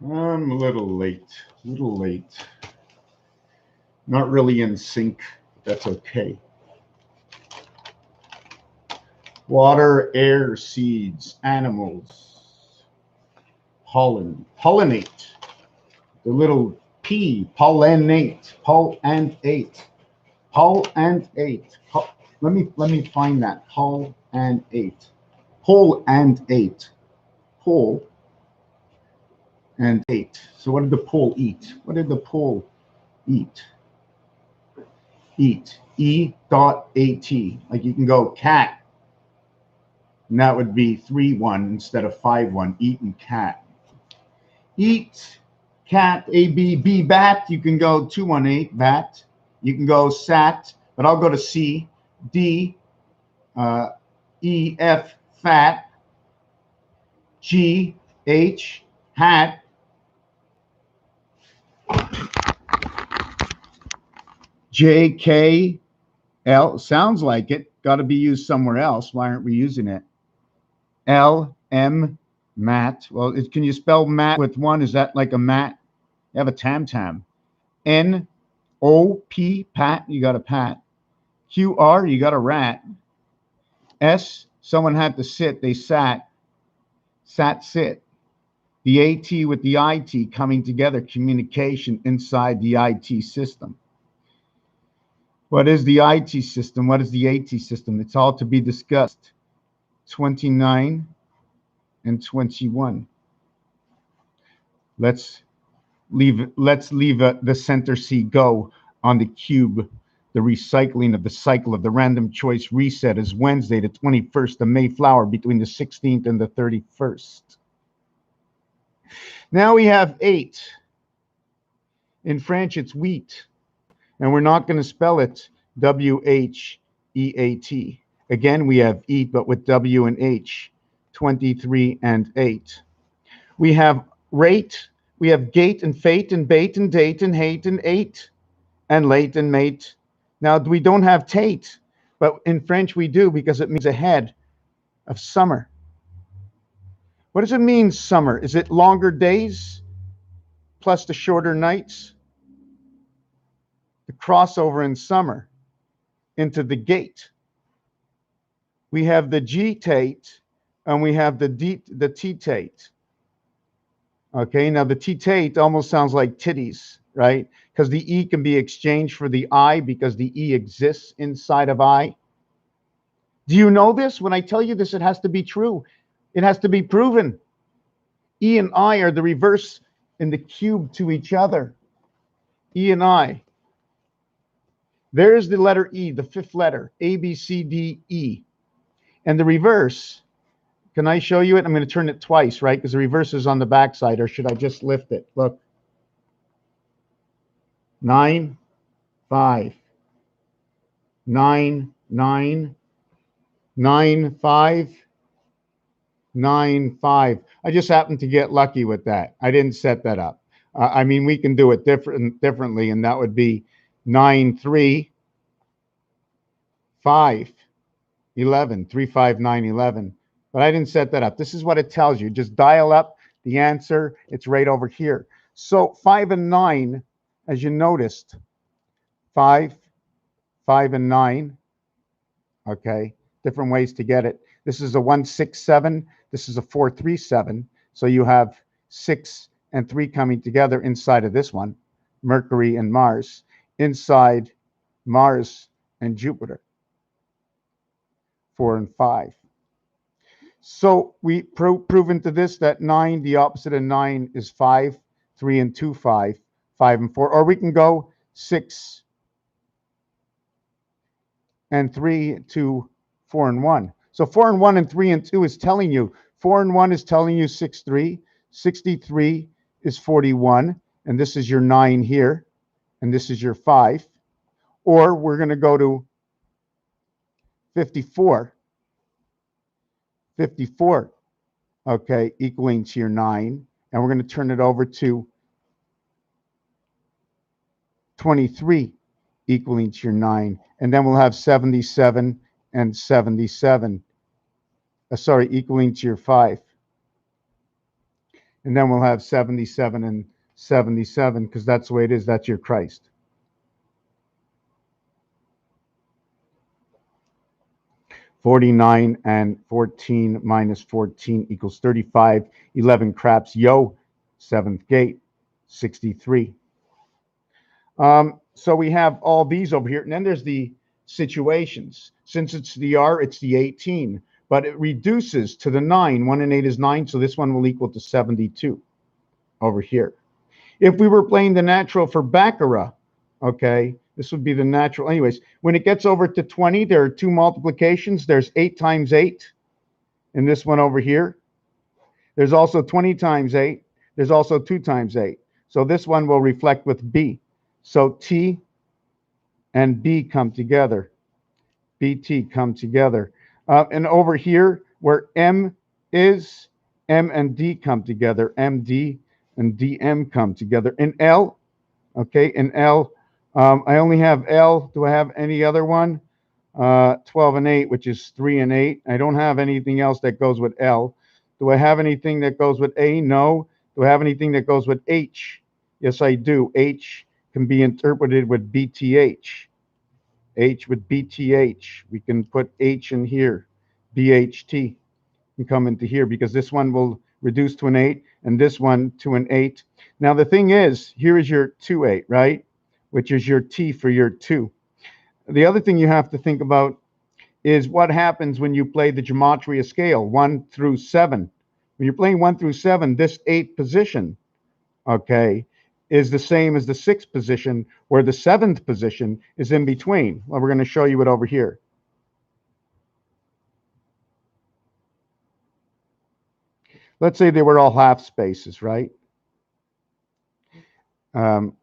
I'm a little late. A little late. Not really in sync. That's okay. Water, air, seeds, animals, pollen, pollinate. The little P, pollinate, pollinate, pollinate. Let me find that. Pollinate, pollinate, pole and ate. So what did the pole eat? What did the pole eat? Eat. E.at. Like you can go cat, and that would be 3-1 instead of 5-1. Eat and cat. Eat, cat, A-B, bat. You can go 218, bat. You can go sat, but I'll go to C. D, E, F, fat. G, H, hat. J, K, L, sounds like it. Got to be used somewhere else. Why aren't we using it? L, M, mat. Well, can you spell mat with one? Is that like a mat? You have a tam-tam. N, O, P, pat. You got a pat. Q, R, you got a rat. S, someone had to sit. They sat. Sat, sit. The AT with the IT coming together. Communication inside the IT system. What is the IT system? What is the AT system? It's all to be discussed. 29 and 21. Let's leave the center C go on the cube. The recycling of the cycle of the random choice reset is Wednesday, the 21st of Mayflower, between the 16th and the 31st. Now we have 8. In French, it's wheat. And we're not going to spell it W-H-E-A-T. Again, we have eat, but with W and H, 23 and 8. We have rate, we have gate and fate and bait and date and hate and eight and late and mate. Now, we don't have Tate, but in French we do because it means ahead of summer. What does it mean, summer? Is it longer days plus the shorter nights? The crossover in summer into the gate. We have the G Tate and we have the T Tate. Okay, now the T Tate almost sounds like titties, right? Because the E can be exchanged for the I because the E exists inside of I. Do you know this? When I tell you this, it has to be true. It has to be proven. E and I are the reverse in the cube to each other. E and I. There's the letter E, the 5th letter, A, B, C, D, E. And the reverse, can I show you it? I'm going to turn it twice, right? Because the reverse is on the back side, or should I just lift it? Look. 9, 5. 9, 9. 9, 5. 9, 5. I just happened to get lucky with that. I didn't set that up. I mean, we can do it differently, and that would be 9, 3, 5, 11, 3, 5, 9, 11. But I didn't set that up. This is what it tells you. Just dial up the answer. It's right over here. So 5 and 9, as you noticed, 5, 5 and 9. Okay, different ways to get it. This is a 1, 6, 7. This is a 4, 3, 7. So you have 6 and 3 coming together inside of this one, Mercury and Mars, inside Mars and Jupiter, 4 and 5. So we proven to this that 9, the opposite of 9 is 5, 3 and 2, 5, 5 and 4. Or we can go 6 and 3, 2, 4 and 1. So 4 and 1 and 3 and 2 is telling you, 4 and 1 is telling you 6, 3. 63 is 41, and this is your 9 here, and this is your 5. Or we're going to go to 54. 54, okay, equaling to your 9. And we're going to turn it over to 23, equaling to your 9. And then we'll have 77 and 77, equaling to your 5. And then we'll have 77 and 77 because that's the way it is. That's your Christ. "49 and 14 minus 14 equals 35. 11 craps. Yo, seventh gate, 63. So we have all these over here. And then there's the situations. Since it's the R, it's the 18. But it reduces to the 9. 1 and 8 is 9. So this one will equal to 72 over here. If we were playing the natural for Baccarat, okay, this would be the natural. Anyways, when it gets over to 20, there are two multiplications. There's 8 times 8 in this one over here. There's also 20 times 8. There's also 2 times 8. So this one will reflect with B. So T and B come together. BT come together. And over here, where M is, M and D come together. MD and DM come together. In L, okay, in L, I only have L. Do I have any other one? 12 and 8, which is 3 and 8. I don't have anything else that goes with L. Do I have anything that goes with A? No. Do I have anything that goes with H? Yes, I do. H can be interpreted with BTH. H with BTH. We can put H in here. BHT can come into here because this one will reduce to an 8 and this one to an 8. Now, the thing is, here is your 2-8, right? Which is your T for your 2. The other thing you have to think about is what happens when you play the gematria scale, 1 through 7. When you're playing 1 through 7, this 8th position, okay, is the same as the 6th position, where the 7th position is in between. Well, we're going to show you it over here. Let's say they were all half spaces, right? Um,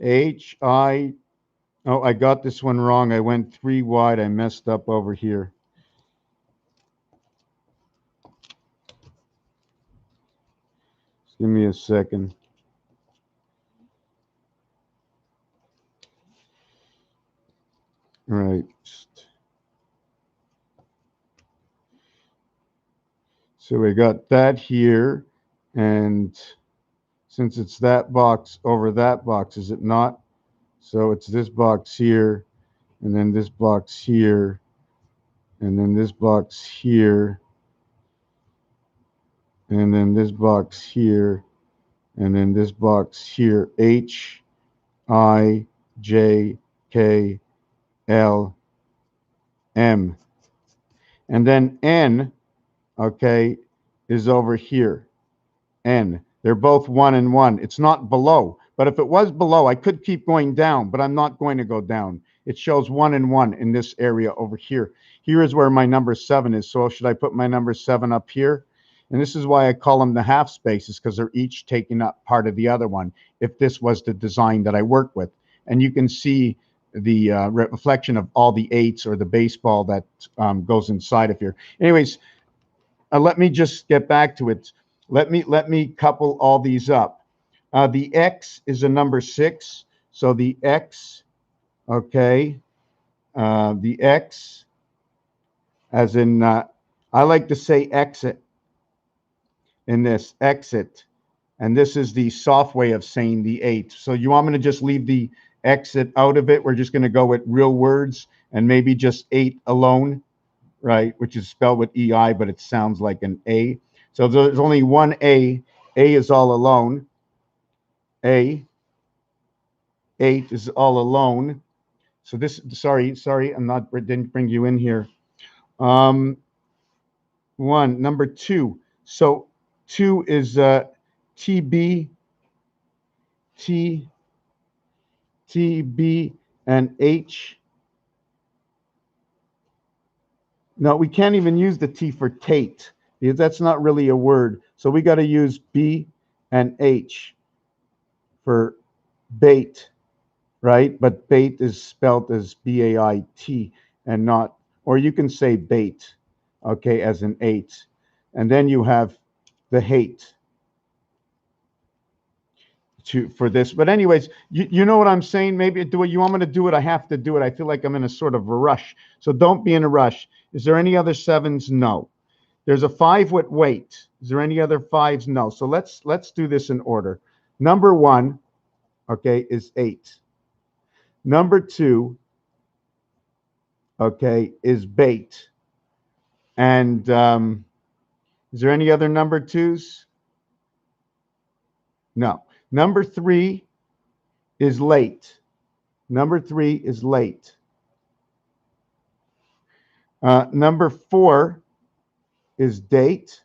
HI, oh, I got this one wrong. I went 3 wide. I messed up over here. Just give me a second. All right. So we got that here, and since it's that box over that box, is it not? So it's this box here, and then this box here, and then this box here, and then this box here, and then this box here. H, I, J, K, L, M. And then N, okay, is over here. N. They're both 1 and 1. It's not below. But if it was below, I could keep going down, but I'm not going to go down. It shows 1 and 1 in this area over here. Here is where my number 7 is. So should I put my number 7 up here? And this is why I call them the half spaces, because they're each taking up part of the other one, if this was the design that I work with. And you can see the reflection of all the 8s or the baseball that goes inside of here. Anyways, let me just get back to it. Let me couple all these up. The X is a number 6, so the X, okay, the X as in, I like to say exit in this, exit. And this is the soft way of saying the 8. So you want me to just leave the exit out of it? We're just going to go with real words and maybe just 8 alone, right? Which is spelled with EI, but it sounds like an A. So there's only one A. A is all alone. A. 8 is all alone. So this, sorry, didn't bring you in here. One, number 2. So 2 is TB, T, TB, and H. No, we can't even use the T for Tate because that's not really a word. So we got to use B and H for bait, right? But bait is spelled as B-A-I-T and not, or you can say bait, okay, as an 8. And then you have the hate for this. But anyways, you know what I'm saying? Maybe do it. You want me to do it? I have to do it. I feel like I'm in a sort of a rush. So don't be in a rush. Is there any other 7s? No. There's a 5 with weight. Is there any other 5s? No. So let's do this in order. Number 1, okay, is 8. Number 2, okay, is bait. And is there any other number 2s? No. Number 3 is late. Number 3 is late. Number 4 is date.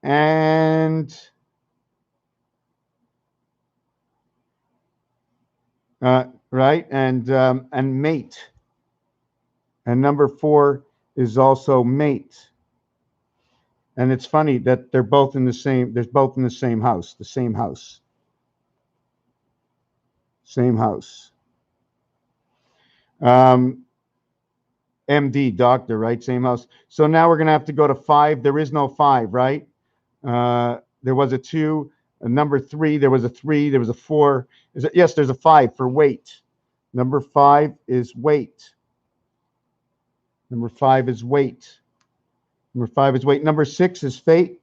And right, and mate. And number 4 is also mate. And it's funny that they're both in the same. They're both in the same house. The same house. Same house. MD, doctor, right? Same house. So now we're gonna have to go to 5. There is no 5, right? There was a 2. Number 3. There was a 3. There was a 4. Yes, there's a 5 for weight. Number 5 is weight. Number 5 is weight. Number 5 is weight. Number 6 is fate.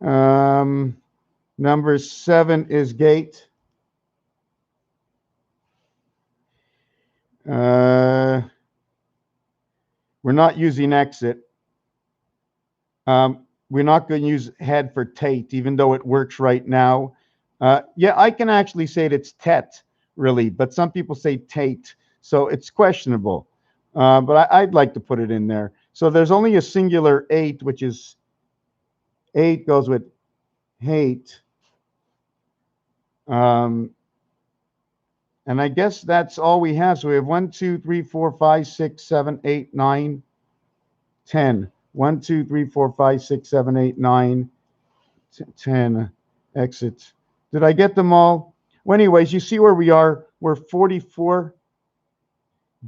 Number 7 is gate. We're not using exit. We're not going to use head for Tate, even though it works right now. Yeah, I can actually say it's Tet, really, but some people say Tate, so it's questionable. But I'd like to put it in there. So there's only a singular 8, which is 8 goes with hate. And I guess that's all we have. So we have 1, 2, 3, 4, 5, 6, 7, 8, 9, 10. 1, 2, 3, 4, 5, 6, 7, 8, 9, 10. Exit. Did I get them all? Well, anyways, you see where we are. We're 44.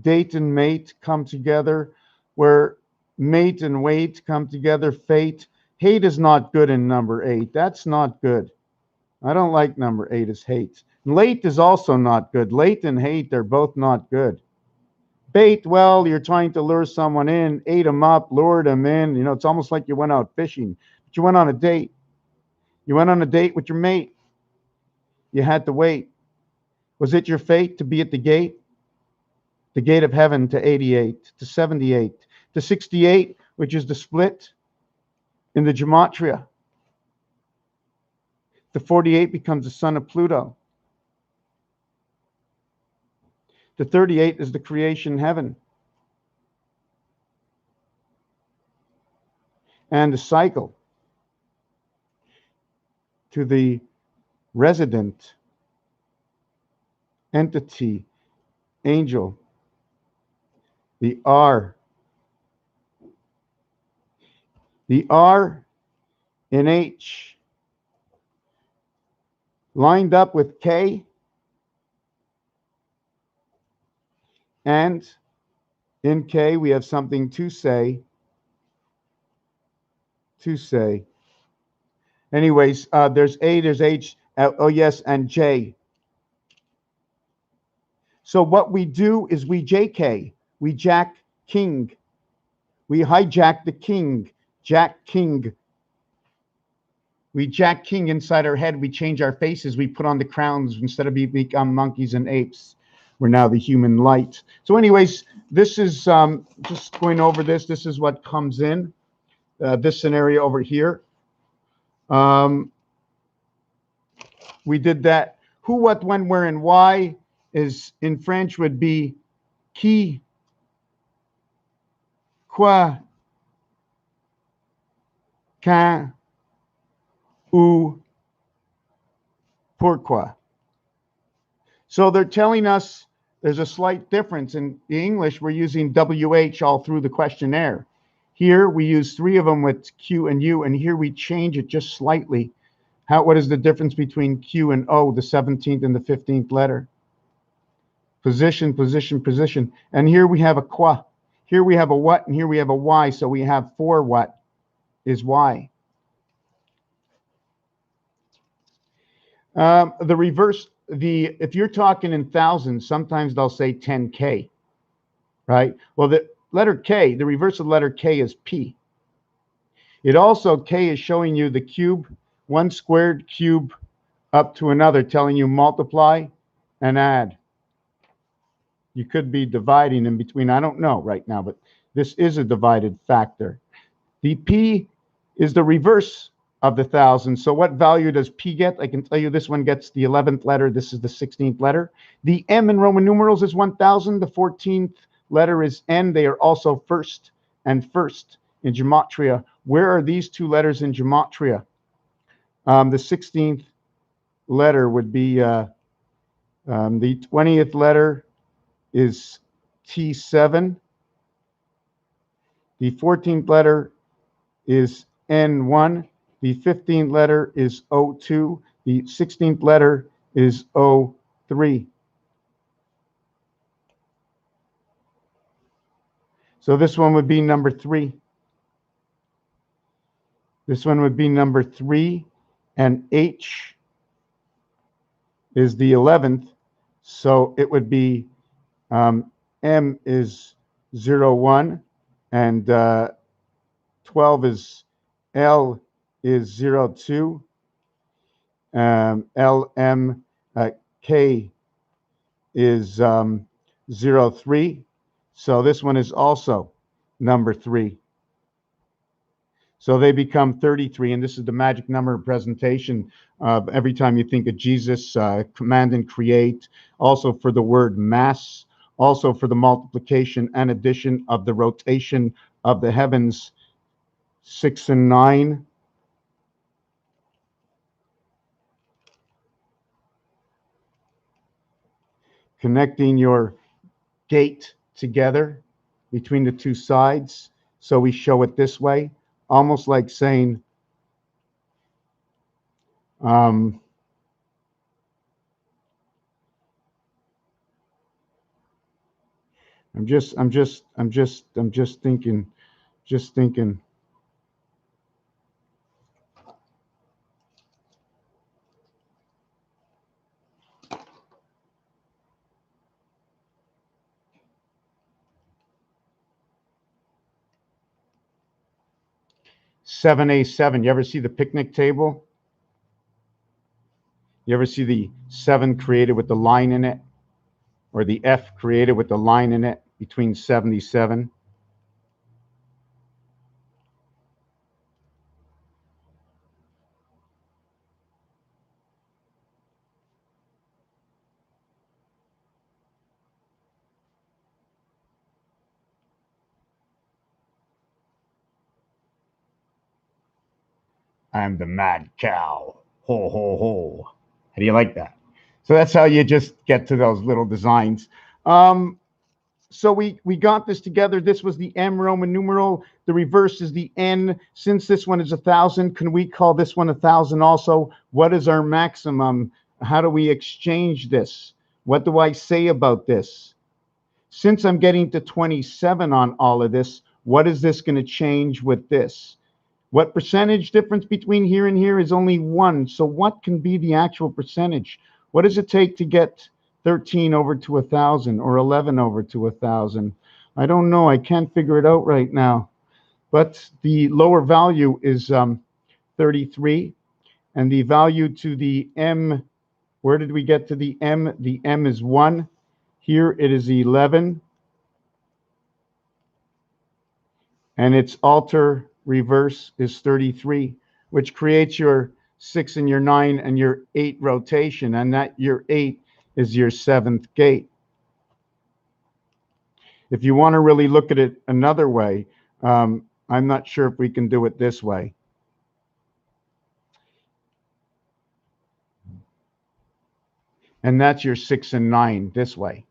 Date and mate come together. Where mate and wait come together. Fate. Hate is not good in number 8. That's not good. I don't like number 8 as hate. Late is also not good. Late and hate are both not good. Bait, well, you're trying to lure someone in, ate them up, lured them in. You know, it's almost like you went out fishing, but you went on a date. You went on a date with your mate. You had to wait. Was it your fate to be at the gate? The gate of heaven to 88, to 78, to 68, which is the split in the gematria. The 48 becomes the son of Pluto. The 38 is the creation heaven. And the cycle to the resident entity angel, the R. The R in H lined up with K, and in K we have something to say. To say. Anyways, there's A, there's H, oh yes, and J. So what we do is we JK, we Jack King. We hijack the king, Jack King. We Jack King inside our head. We change our faces. We put on the crowns instead of become monkeys and apes. We're now the human light. So anyways, this is just going over this. This is what comes in this scenario over here. We did that. Who, what, when, where, and why is in French would be qui, quoi, quand, où, pourquoi. So they're telling us there's a slight difference. In the English, we're using WH all through the questionnaire. Here we use 3 of them with Q and U, and here we change it just slightly. What is the difference between Q and O, the 17th and the 15th letter? Position, position, position. And here we have a quoi. Here we have a what, and here we have a why. So we have for what is why. The reverse, if you're talking in thousands, sometimes they'll say 10K, right? Well, the letter K, the reverse of the letter K is P. It also, K is showing you the cube, one squared cube up to another, telling you multiply and add. You could be dividing in between. I don't know right now, but this is a divided factor. The P is the reverse of the 1,000. So what value does P get? I can tell you this one gets the 11th letter. This is the 16th letter. The M in Roman numerals is 1,000. The 14th letter is N. They are also first and first in gematria. Where are these 2 letters in gematria? The 16th letter would be the 20th letter is T7. The 14th letter is N1. The 15th letter is O2. The 16th letter is O3. So this one would be number 3. This one would be number 3. And H is the 11th. So it would be M is 01. And 12 is L is 02. LM K is 03. So this one is also number 3. So they become 33, and this is the magic number presentation. Every time you think of Jesus, command and create, also for the word mass, also for the multiplication and addition of the rotation of the heavens, 6 and 9. Connecting your gate together between the 2 sides. So we show it this way, almost like saying, I'm just thinking. 7A7. You ever see the picnic table? You ever see the 7 created with the line in it? Or the F created with the line in it between 77? I'm the mad cow. Ho, ho, ho. How do you like that? So that's how you just get to those little designs. So we got this together. This was the M Roman numeral. The reverse is the N. Since this one is 1,000, can we call this one 1,000 also? What is our maximum? How do we exchange this? What do I say about this? Since I'm getting to 27 on all of this, what is this going to change with this? What percentage difference between here and here is only 1. So what can be the actual percentage? What does it take to get 13 over to 1,000 or 11 over to 1,000. I don't know. I can't figure it out right now. But the lower value is 33. And the value to the M, where did we get to the M? The M is 1. Here it is 11. And its alter reverse is 33, which creates your 6 and your 9 and your 8 rotation. And that your 8 is your 7th gate. If you want to really look at it another way, I'm not sure if we can do it this way. And that's your 6 and 9 this way,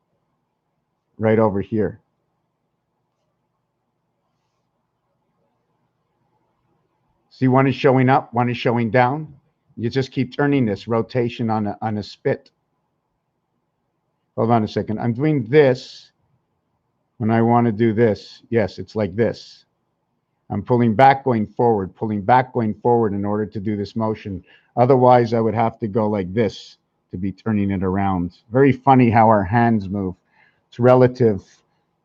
right over here. See, one is showing up, one is showing down. You just keep turning this rotation on a spit. Hold on a second. I'm doing this when I want to do this. Yes, it's like this. I'm pulling back, going forward, pulling back, going forward in order to do this motion. Otherwise, I would have to go like this to be turning it around. Very funny how our hands move. It's relative.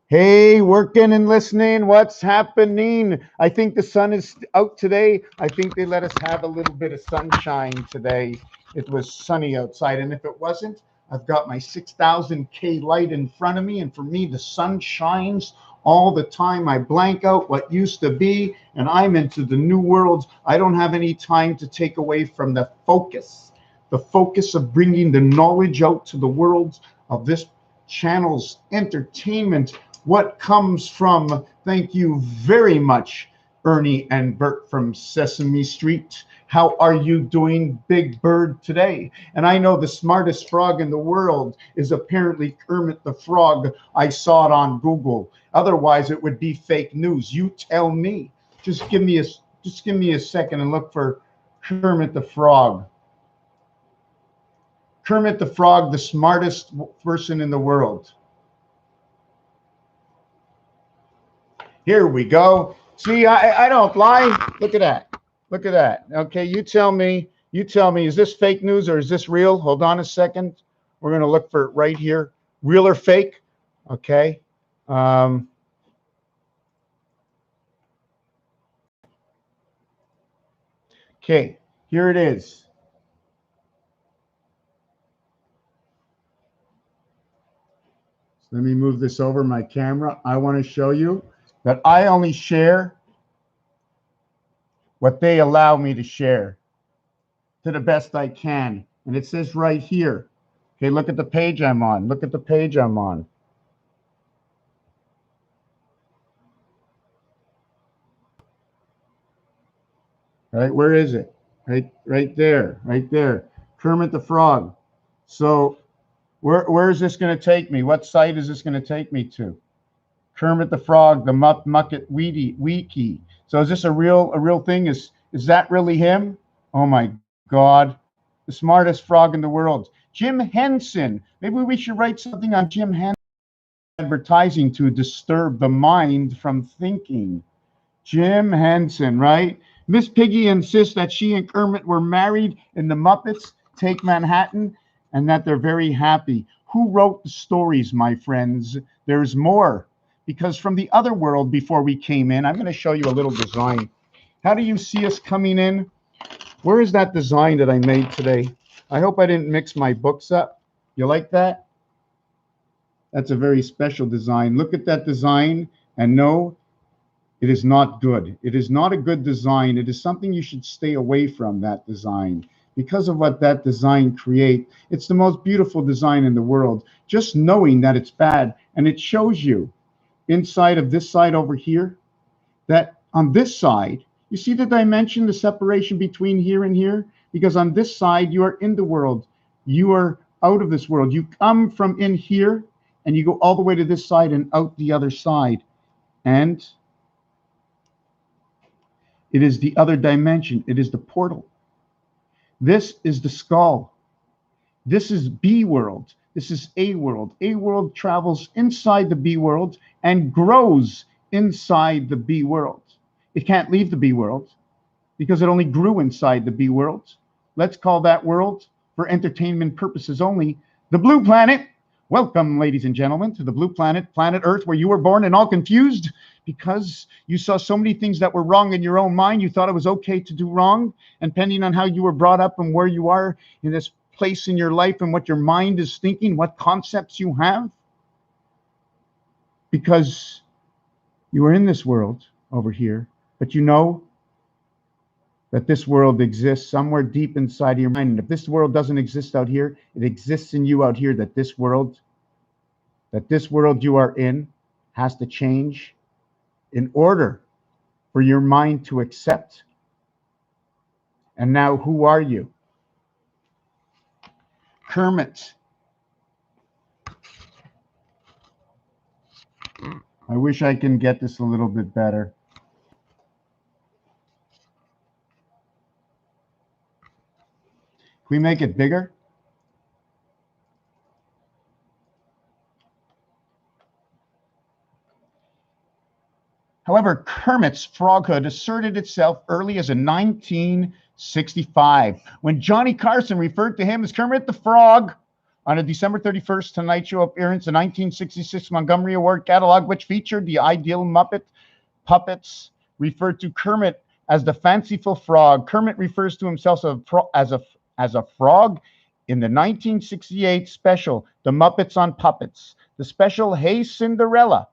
Hey, working and listening, what's happening? I think the sun is out today. I think they let us have a little bit of sunshine today. It was sunny outside, and if it wasn't, I've got my 6,000 K light in front of me, and for me, the sun shines all the time. I blank out what used to be, and I'm into the new worlds. I don't have any time to take away from the focus of bringing the knowledge out to the world of this channel's entertainment. What comes from, thank you very much, Ernie and Bert from Sesame Street. How are you doing, Big Bird, today? And I know the smartest frog in the world is apparently Kermit the Frog. I saw it on Google. Otherwise, it would be fake news. You tell me. Just give me a second and look for Kermit the Frog. Kermit the Frog, the smartest person in the world. Here we go. See, I don't lie. Look at that. Look at that. Okay, you tell me, is this fake news or is this real? Hold on a second. We're going to look for it right here. Real or fake? Okay. Okay, here it is. Let me move this over my camera. I want to show you that I only share what they allow me to share to the best I can. And it says right here. Okay, look at the page I'm on. Look at the page I'm on. Right, where is it? Right there, right there. Kermit the Frog. So where is this going to take me? What site is this going to take me to? Kermit the Frog, the Muppet Wiki. So is this a real thing? Is that really him? Oh my God, the smartest frog in the world, Jim Henson. Maybe we should write something on Jim Henson. Advertising to disturb the mind from thinking. Jim Henson, right? Miss Piggy insists that she and Kermit were married in the Muppets Take Manhattan and that they're very happy. Who wrote the stories, my friends? There's more. Because from the other world before we came in, I'm going to show you a little design. How do you see us coming in? Where is that design that I made today? I hope I didn't mix my books up. You like that? That's a very special design. Look at that design and no, it is not good. It is not a good design. It is something you should stay away from, that design. Because of what that design creates, it's the most beautiful design in the world. Just knowing that it's bad, and it shows you inside of this side over here, that on this side, you see the dimension, the separation between here and here? Because on this side, you are in the world. You are out of this world. You come from in here, and you go all the way to this side and out the other side. And it is the other dimension. It is the portal. This is the skull. This is B world. This is A world. A world travels inside the B world and grows inside the B world. It can't leave the B world because it only grew inside the B world. Let's call that world, for entertainment purposes only, the blue planet. Welcome, ladies and gentlemen, to the blue planet, planet Earth, where you were born and all confused because you saw so many things that were wrong in your own mind. You thought it was okay to do wrong, and depending on how you were brought up and where you are in this place in your life and what your mind is thinking, what concepts you have, because you are in this world over here, but you know that this world exists somewhere deep inside of your mind. And if this world doesn't exist out here, it exists in you out here, that this world you are in has to change in order for your mind to accept. And now, who are you? Kermit. I wish I can get this a little bit better. Can we make it bigger? However, Kermit's froghood asserted itself early as in 1965, when Johnny Carson referred to him as Kermit the Frog on a December 31st Tonight Show appearance, the 1966 Montgomery Award catalog, which featured the ideal Muppet puppets, referred to Kermit as the fanciful frog. Kermit refers to himself as a frog in the 1968 special, The Muppets on Puppets. The special Hey Cinderella,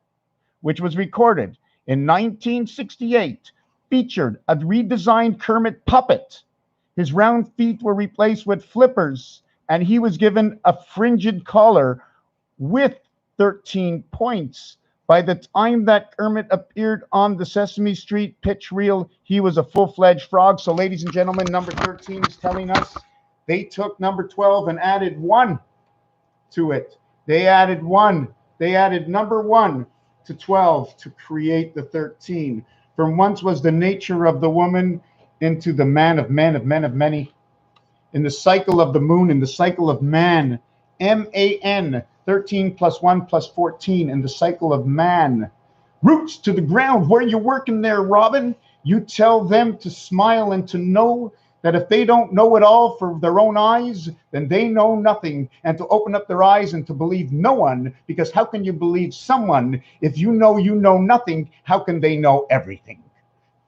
which was recorded in 1968, featured a redesigned Kermit puppet. His round feet were replaced with flippers, and he was given a fringed collar with 13 points. By the time that Kermit appeared on the Sesame Street pitch reel, he was a full-fledged frog. So, ladies and gentlemen, number 13 is telling us they took number 12 and added 1 to it. They added 1. They added number 1 to 12 to create the 13. From whence was the nature of the woman into the man of men of men of many. In the cycle of the moon, in the cycle of man, M-A-N, 13 plus 1 plus 14, in the cycle of man. Roots to the ground. Where you working there, Robin? You tell them to smile and to know that if they don't know it all for their own eyes, then they know nothing, and to open up their eyes and to believe no one, because how can you believe someone if you know nothing? How can they know everything?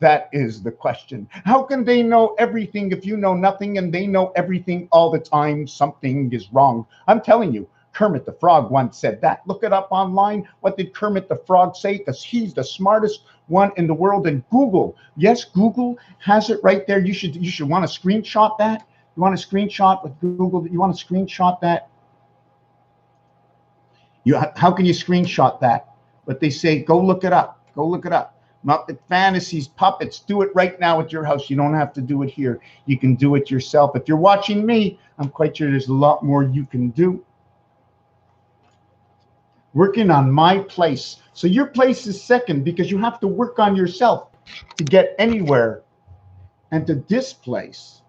That is the question. How can they know everything if you know nothing and they know everything all the time? Something is wrong. I'm telling you, Kermit the Frog once said that. Look it up online. What did Kermit the Frog say? Because he's the smartest one in the world. And Google, yes, Google has it right there. You should want to screenshot that. You want to screenshot with Google? You want to screenshot that? How can you screenshot that? But they say, go look it up. Go look it up. Muppet Fantasies, puppets, do it right now at your house. You don't have to do it here. You can do it yourself. If you're watching me, I'm quite sure there's a lot more you can do. Working on my place. So your place is second, because you have to work on yourself to get anywhere and to displace,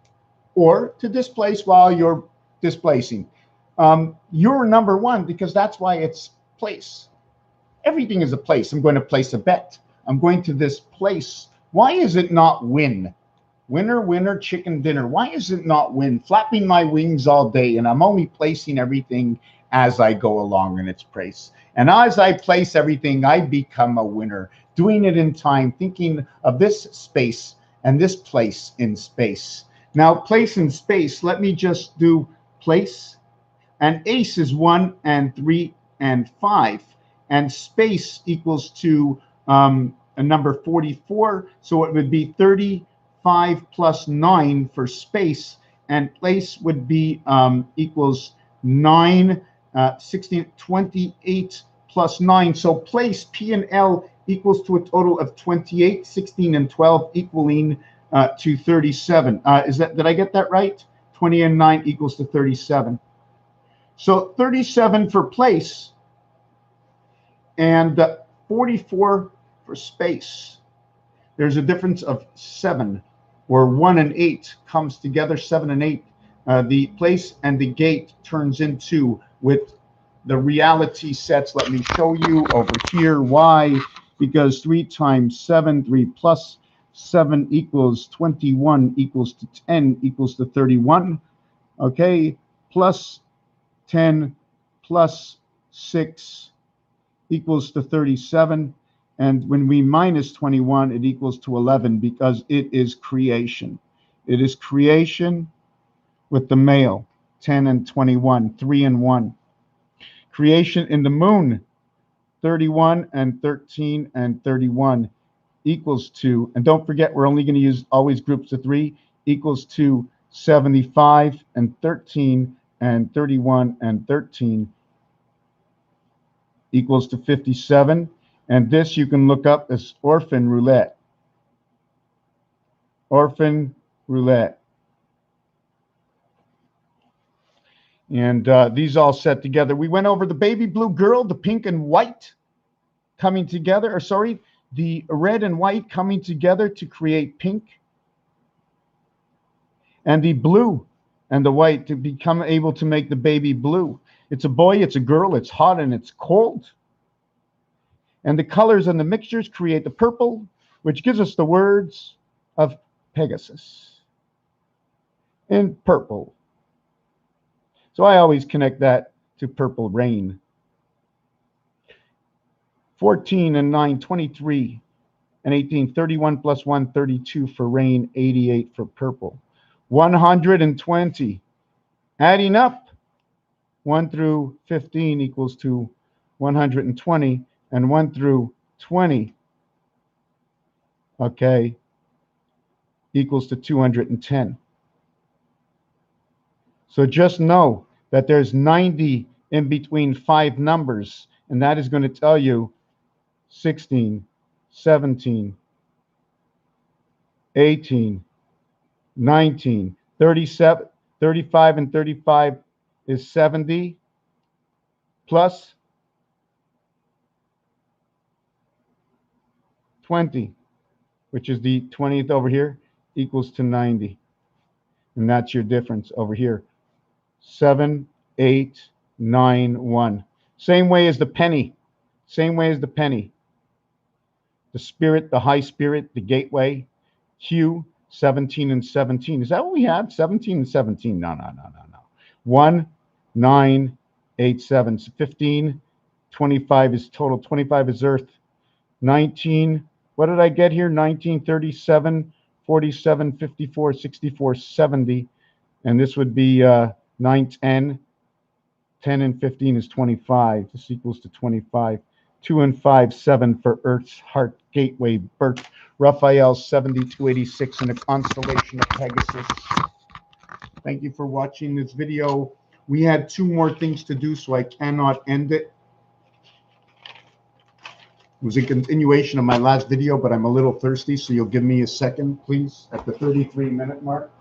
or to displace while you're displacing. You're number 1, because that's why it's place. Everything is a place. I'm going to place a bet. I'm going to this place. Why is it not win? Winner, winner, chicken dinner. Why is it not win? Flapping my wings all day, and I'm only placing everything as I go along in its place. And as I place everything, I become a winner. Doing it in time, thinking of this space and this place in space. Now, place in space, let me just do place. And ace is 1 and 3 and 5. And space equals to a number 44. So it would be 35 plus 9 for space. And place would be equals 9, 16, 28 plus 9. So place, P and L, equals to a total of 28, 16, and 12, equaling to 37. Did I get that right? 20 and 9 equals to 37. So 37 for place and 44 for space. There's a difference of 7, where 1 and 8 comes together, 7 and 8. The place and the gate turns into, with the reality sets, let me show you over here why. Because 3 times 7, 3 plus 7 equals 21, equals to 10, equals to 31. Okay, plus 10 plus 6 equals to 37. And when we minus 21, it equals to 11 because it is creation. It is creation with the male, 10 and 21, 3 and 1. Creation in the moon, 31 and 13 and 31 equals to, and don't forget, we're only going to use always groups of 3, equals to 75 and 13 and 31 and 13 equals to 57. And this you can look up as orphan roulette. Orphan roulette. And these all set together. We went over the baby blue girl, the pink and white coming together, or sorry, the red and white coming together to create pink, and the blue and the white to become able to make the baby blue. It's a boy, it's a girl, it's hot and it's cold. And the colors and the mixtures create the purple, which gives us the words of Pegasus in purple. So I always connect that to purple rain. 14 and 9, 23 and 18, 31 plus 1, 32 for rain, 88 for purple. 120, adding up 1 through 15 equals to 120, and 1 through 20, okay, equals to 210. So just know that there's 90 in between 5 numbers, and that is going to tell you 16, 17, 18, 19, 37, 35, and 35 is 70 plus 20, which is the 20th over here, equals to 90. And that's your difference over here. 7, 8, 9, 1. Same way as the penny. Same way as the penny. The spirit, the high spirit, the gateway. Q, 17 and 17. Is that what we had? 17 and 17. No. 1, 9, 8, 7. 15, 25 is total. 25 is earth. 19, what did I get here? 19, 37, 47, 54, 64, 70. And this would be 9, 10. 10 and 15 is 25. This equals to 25. 2 and 5, 7 for Earth's heart gateway birth. Raphael 7286 in the constellation of Pegasus. Thank you for watching this video. We had 2 more things to do, so I cannot end it. It was a continuation of my last video, but I'm a little thirsty, so you'll give me a second, please, at the 33-minute mark.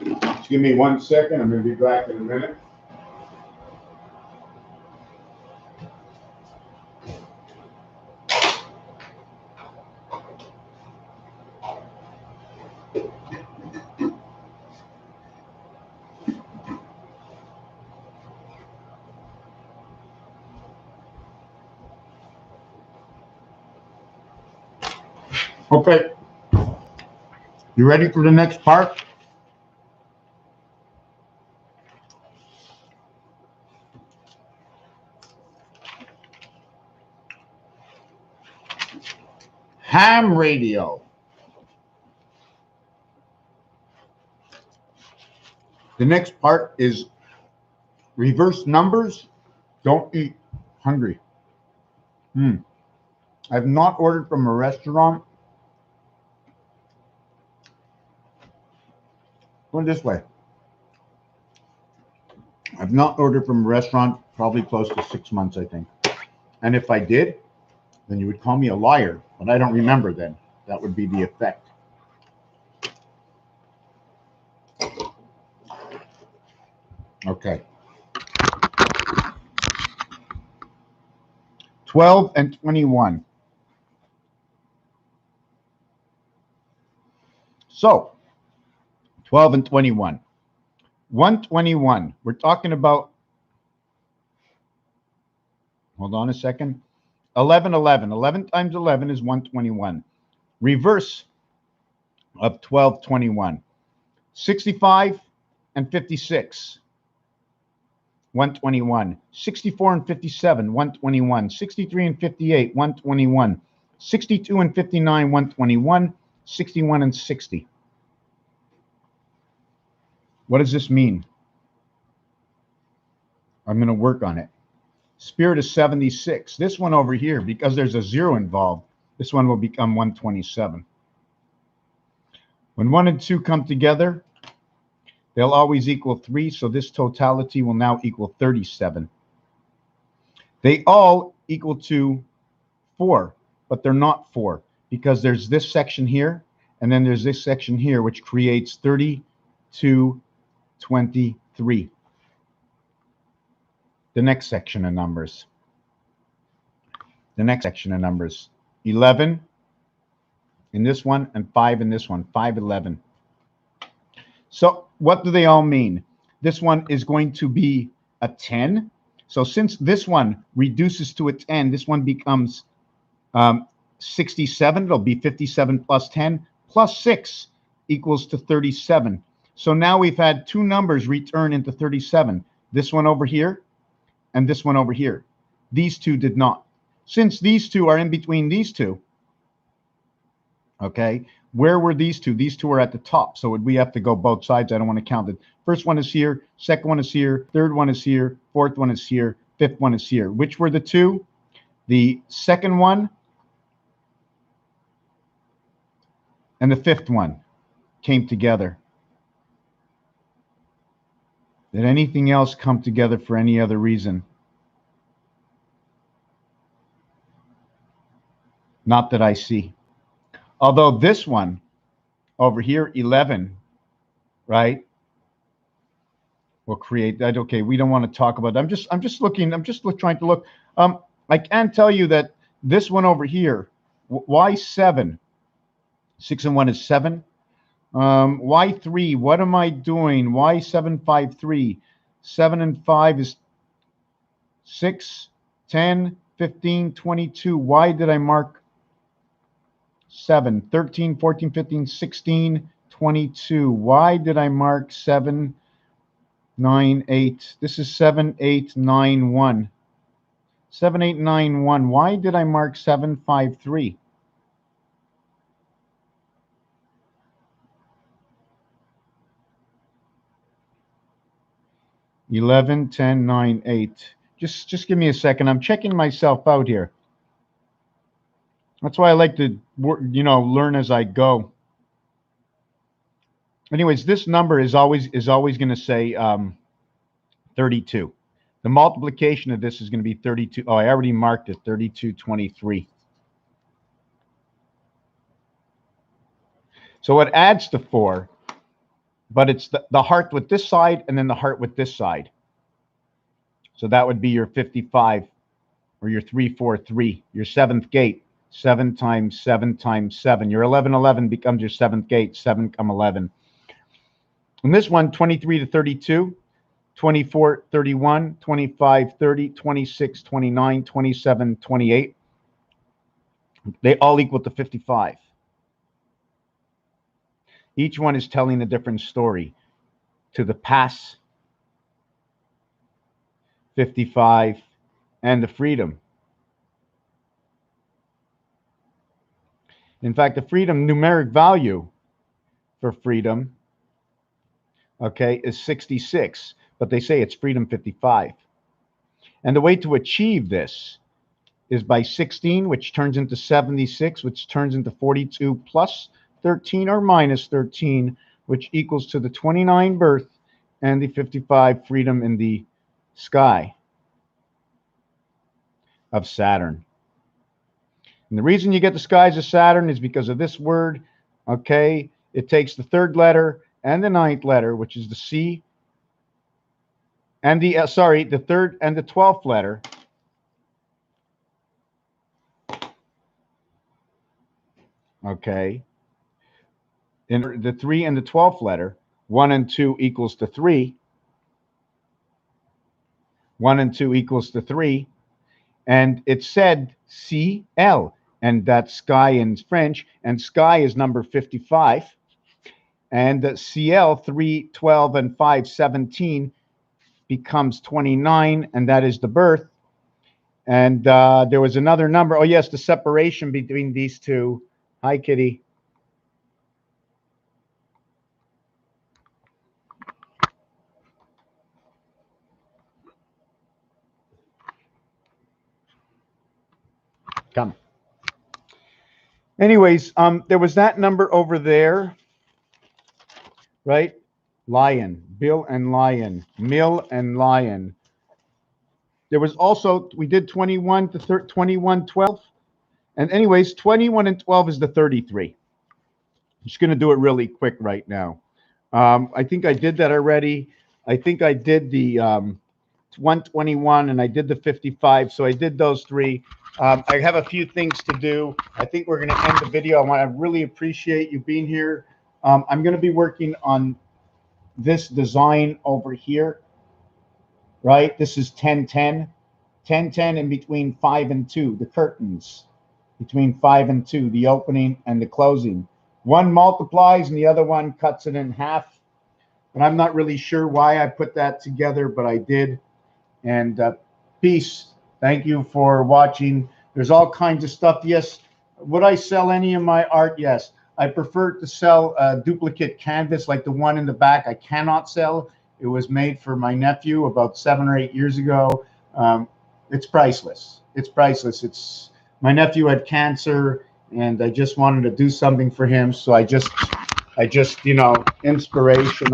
Just give me 1 second. I'm going to be back in a minute. Okay. You ready for the next part? Ham radio. The next part is reverse numbers. Don't eat hungry. I've not ordered from a restaurant. Put it this way. I've not ordered from a restaurant probably close to 6 months, I think. And if I did, then you would call me a liar, but I don't remember then. That would be the effect. Okay. 12 and 21. So, 12 and 21. 121. We're talking about, hold on a second. 11, 11. 11 times 11 is 121. Reverse of 12, 21. 65 and 56. 121. 64 and 57. 121. 63 and 58. 121. 62 and 59. 121. 61 and 60. What does this mean? I'm going to work on it. Spirit is 76. This one over here, because there's a 0 involved, this one will become 127. When 1 and 2 come together, they'll always equal 3, so this totality will now equal 37. They all equal to 4, but they're not 4, because there's this section here, and then there's this section here, which creates 32, 23. The next section of numbers. The next section of numbers. 11 in this one and 5 in this one. 5, 11. So what do they all mean? This one is going to be a 10. So since this one reduces to a 10, this one becomes 67. It'll be 57 plus 10 plus 6 equals to 37. So now we've had two numbers return into 37. This one over here and this one over here. These two did not. Since these two are in between these two, okay, where were these two? These two are at the top. So we have to go both sides. I don't want to count it. First one is here. Second one is here. Third one is here. Fourth one is here. Fifth one is here. Which were the two? The second one and the fifth one came together. Did anything else come together for any other reason? Not that I see. Although this one over here, 11, right, will create that. Okay, we don't want to talk about that. I'm just trying to look. I can tell you that this one over here, why 7? 6 and 1 is 7. Why 3? What am I doing? Why 7, 5, 3? 7 and 5 is 6, 10, 15, 22. Why did I mark 7? 13, 14, 15, 16, 22. Why did I mark 7, 9, 8? This is 7, 8, 9, 1. 7, 8, 9, 1. Why did I mark 7, 5, 3? Eleven, 10, 9, 8. Just give me a second. I'm checking myself out here. That's why I like to, learn as I go. Anyways, this number is always going to say 32. The multiplication of this is going to be 32. Oh, I already marked it. 32, 23. So it adds to 4. But it's the heart with this side and then the heart with this side. So that would be your 55 or your 343, your 7th gate. 7 times 7 times 7. Your 11, 11 becomes your 7th gate. 7 come 11. And this one, 23 to 32, 24, 31, 25, 30, 26, 29, 27, 28. They all equal to 55. Each one is telling a different story. To the past, 55, and the freedom. In fact, the freedom numeric value for freedom, okay, is 66, but they say it's freedom 55. And the way to achieve this is by 16, which turns into 76, which turns into 42 plus 13 or minus 13, which equals to the 29 birth and the 55 freedom in the sky of Saturn. And the reason you get the skies of Saturn is because of this word, okay? It takes the third letter and the ninth letter, which is the C, and the, the third and the 12th letter, okay? In the 3 and the 12th letter, 1 and 2 equals to 3. 1 and 2 equals to 3. And it said CL, and that's sky in French, and sky is number 55. And CL, 3, 12, and 5, 17 becomes 29, and that is the birth. And there was another number. Oh, yes, the separation between these two. Hi, Kitty. Come. Anyways, there was that number over there, right? Lion, Bill and Lion, Mill and Lion. There was also, we did 21 to 21, 12. And anyways, 21 and 12 is the 33. I'm just going to do it really quick right now. I think I did that already. I think I did the 121 and I did the 55. So I did those three. I have a few things to do. I think we're going to end the video. I really appreciate you being here. I'm going to be working on this design over here, right? This is 10-10. 10-10 in between 5 and 2, the curtains. Between 5 and 2, the opening and the closing. One multiplies and the other one cuts it in half. And I'm not really sure why I put that together, but I did. And peace. Thank you for watching. There's all kinds of stuff. Yes. Would I sell any of my art? Yes. I prefer to sell a duplicate canvas like the one in the back. I cannot sell. It was made for my nephew about 7 or 8 years ago. It's priceless. It's priceless. My nephew had cancer, and I just wanted to do something for him. So I just, you know, inspiration.